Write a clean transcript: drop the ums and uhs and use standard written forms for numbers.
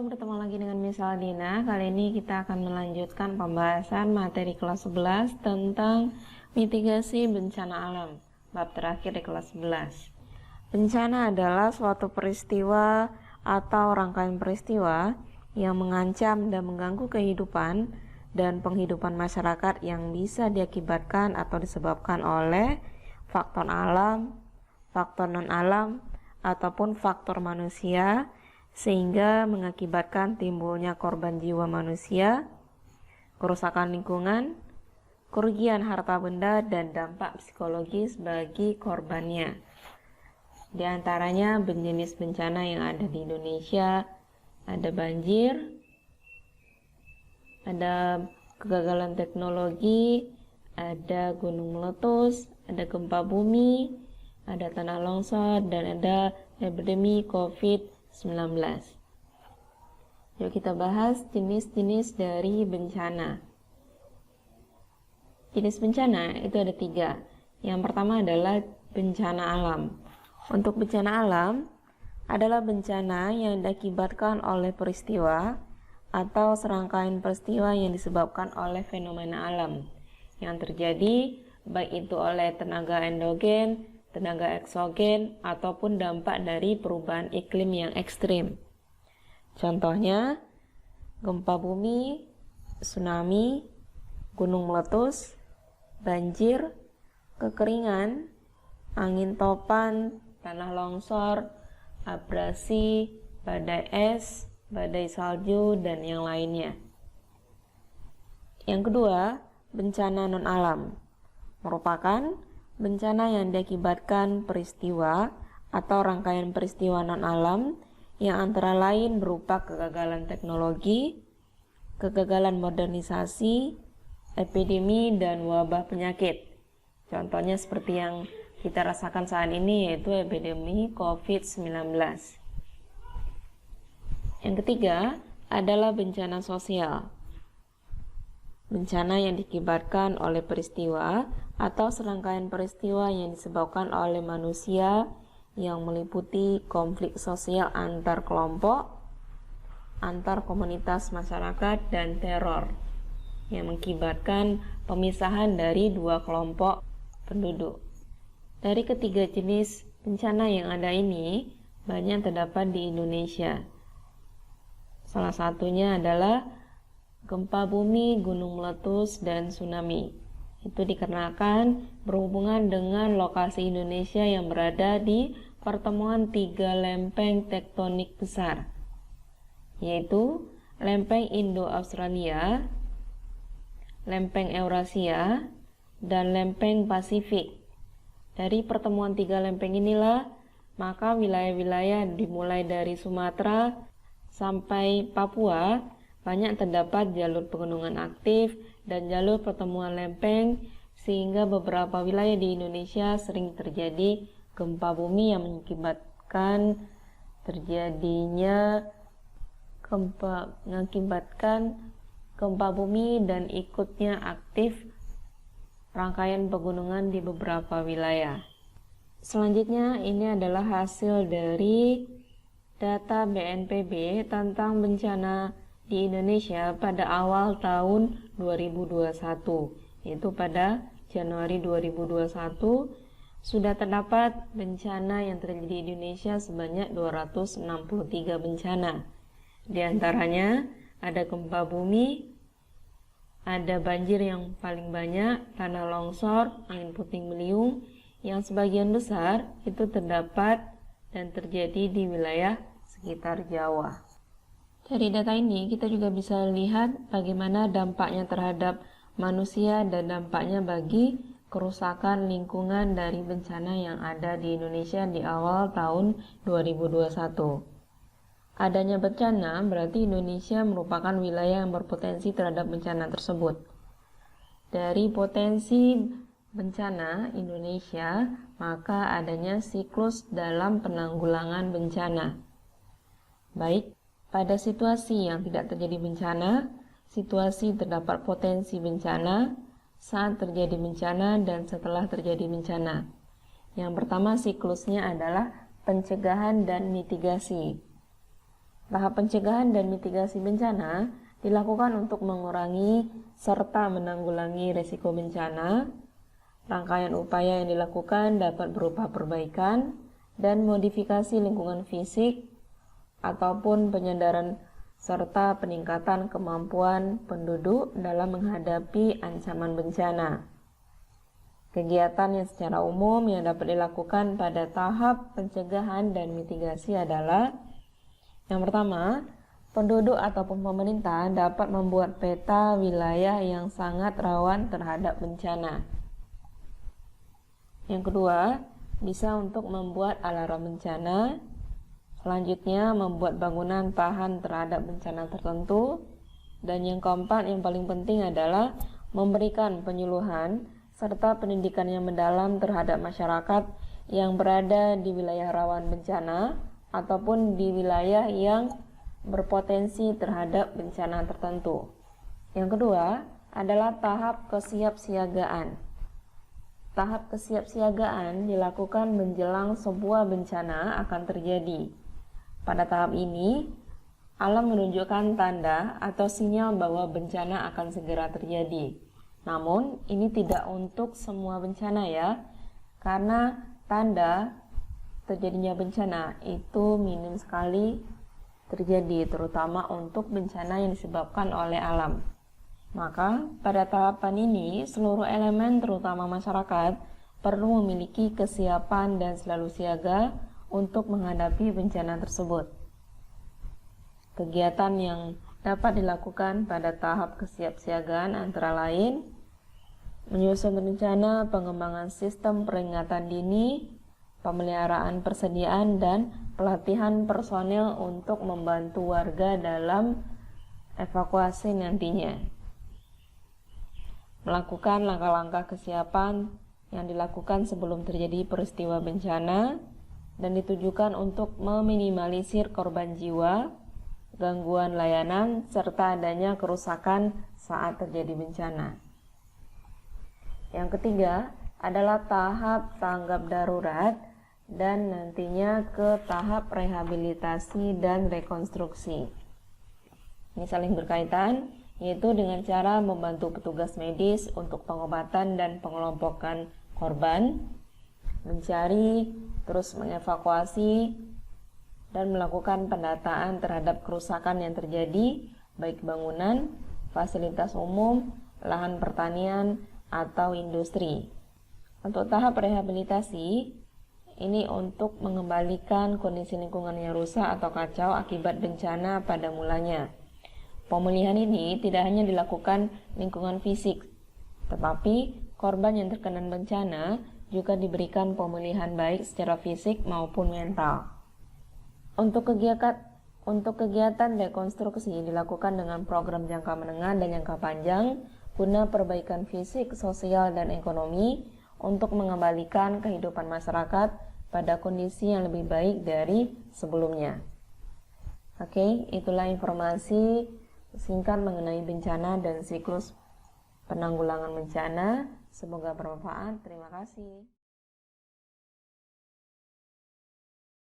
bertemu lagi dengan Miss Aldina. Kali ini kita akan melanjutkan pembahasan materi kelas 11 tentang mitigasi bencana alam, bab terakhir di kelas 11. Bencana adalah suatu peristiwa atau rangkaian peristiwa yang mengancam dan mengganggu kehidupan dan penghidupan masyarakat yang bisa diakibatkan atau disebabkan oleh faktor alam, faktor non-alam, ataupun faktor manusia, sehingga mengakibatkan timbulnya korban jiwa manusia, kerusakan lingkungan, kerugian harta benda, dan dampak psikologis bagi korbannya. Di antaranya jenis bencana yang ada di Indonesia, ada banjir, ada kegagalan teknologi, ada gunung meletus, ada gempa bumi, ada tanah longsor, dan ada epidemi COVID-19. Yuk kita bahas jenis-jenis dari bencana. Jenis bencana itu ada 3. Yang pertama adalah bencana alam. Untuk bencana alam adalah bencana yang diakibatkan oleh peristiwa atau serangkaian peristiwa yang disebabkan oleh fenomena alam yang terjadi, baik itu oleh tenaga endogen, tenaga eksogen, ataupun dampak dari perubahan iklim yang ekstrim. Contohnya, gempa bumi, tsunami, gunung meletus, banjir, kekeringan, angin topan, tanah longsor, abrasi, badai es, badai salju, dan yang lainnya. Yang kedua, bencana non-alam merupakan bencana yang diakibatkan peristiwa atau rangkaian peristiwa non-alam yang antara lain berupa kegagalan teknologi, kegagalan modernisasi, epidemi, dan wabah penyakit. Contohnya seperti yang kita rasakan saat ini, yaitu epidemi COVID-19. Yang ketiga adalah bencana sosial. Bencana yang diakibatkan oleh peristiwa atau serangkaian peristiwa yang disebabkan oleh manusia yang meliputi konflik sosial antar kelompok, antar komunitas masyarakat, dan teror yang mengakibatkan pemisahan dari dua kelompok penduduk. Dari ketiga jenis bencana yang ada ini, banyak terdapat di Indonesia. Salah satunya adalah gempa bumi, gunung meletus, dan tsunami. Itu dikarenakan berhubungan dengan lokasi Indonesia yang berada di pertemuan 3 lempeng tektonik besar, yaitu lempeng Indo-Australia, lempeng Eurasia, dan lempeng Pasifik. Dari pertemuan 3 lempeng inilah, maka wilayah-wilayah dimulai dari Sumatera sampai Papua banyak terdapat jalur pegunungan aktif dan jalur pertemuan lempeng, sehingga beberapa wilayah di Indonesia sering terjadi gempa bumi yang mengakibatkan terjadinya gempa bumi dan ikutnya aktif rangkaian pegunungan di beberapa wilayah. Selanjutnya, ini adalah hasil dari data BNPB tentang bencana di Indonesia pada awal tahun 2021, yaitu pada Januari 2021 sudah terdapat bencana yang terjadi di Indonesia sebanyak 263 bencana. Di antaranya ada gempa bumi, ada banjir yang paling banyak, tanah longsor, angin puting beliung, yang sebagian besar itu terdapat dan terjadi di wilayah sekitar Jawa. Dari data ini kita juga bisa lihat bagaimana dampaknya terhadap manusia dan dampaknya bagi kerusakan lingkungan dari bencana yang ada di Indonesia di awal tahun 2021. Adanya bencana berarti Indonesia merupakan wilayah yang berpotensi terhadap bencana tersebut. Dari potensi bencana Indonesia, maka adanya siklus dalam penanggulangan bencana. Baik pada situasi yang tidak terjadi bencana, situasi terdapat potensi bencana, saat terjadi bencana, dan setelah terjadi bencana. Yang pertama siklusnya adalah pencegahan dan mitigasi. Tahap pencegahan dan mitigasi bencana dilakukan untuk mengurangi serta menanggulangi risiko bencana. Rangkaian upaya yang dilakukan dapat berupa perbaikan dan modifikasi lingkungan fisik ataupun penyadaran serta peningkatan kemampuan penduduk dalam menghadapi ancaman bencana. Kegiatan yang secara umum yang dapat dilakukan pada tahap pencegahan dan mitigasi adalah: yang pertama, penduduk ataupun pemerintah dapat membuat peta wilayah yang sangat rawan terhadap bencana. Yang kedua, bisa untuk membuat alarm bencana. Selanjutnya, membuat bangunan tahan terhadap bencana tertentu. Dan yang keempat, yang paling penting adalah memberikan penyuluhan serta pendidikan yang mendalam terhadap masyarakat yang berada di wilayah rawan bencana ataupun di wilayah yang berpotensi terhadap bencana tertentu. Yang kedua adalah tahap kesiapsiagaan. Tahap kesiapsiagaan dilakukan menjelang sebuah bencana akan terjadi. Pada tahap ini, alam menunjukkan tanda atau sinyal bahwa bencana akan segera terjadi. Namun, ini tidak untuk semua bencana ya, karena tanda terjadinya bencana itu minim sekali terjadi, terutama untuk bencana yang disebabkan oleh alam. Maka, pada tahapan ini, seluruh elemen terutama masyarakat perlu memiliki kesiapan dan selalu siaga untuk menghadapi bencana tersebut. Kegiatan yang dapat dilakukan pada tahap kesiapsiagaan antara lain: menyusun rencana pengembangan sistem peringatan dini, pemeliharaan persediaan dan pelatihan personil untuk membantu warga dalam evakuasi nantinya. Melakukan langkah-langkah kesiapan yang dilakukan sebelum terjadi peristiwa bencana dan ditujukan untuk meminimalisir korban jiwa, gangguan layanan, serta adanya kerusakan saat terjadi bencana. Yang ketiga adalah tahap tanggap darurat dan nantinya ke tahap rehabilitasi dan rekonstruksi. Ini saling berkaitan, yaitu dengan cara membantu petugas medis untuk pengobatan dan pengelompokan korban, mencari, terus mengevakuasi, dan melakukan pendataan terhadap kerusakan yang terjadi, baik bangunan, fasilitas umum, lahan pertanian, atau industri. Untuk tahap rehabilitasi, ini untuk mengembalikan kondisi lingkungan yang rusak atau kacau akibat bencana pada mulanya. Pemulihan ini tidak hanya dilakukan lingkungan fisik, tetapi korban yang terkena bencana juga diberikan pemulihan baik secara fisik maupun mental. Untuk kegiatan rekonstruksi dilakukan dengan program jangka menengah dan jangka panjang guna perbaikan fisik, sosial, dan ekonomi untuk mengembalikan kehidupan masyarakat pada kondisi yang lebih baik dari sebelumnya. Oke, itulah informasi singkat mengenai bencana dan siklus penanggulangan bencana. Semoga bermanfaat. Terima kasih.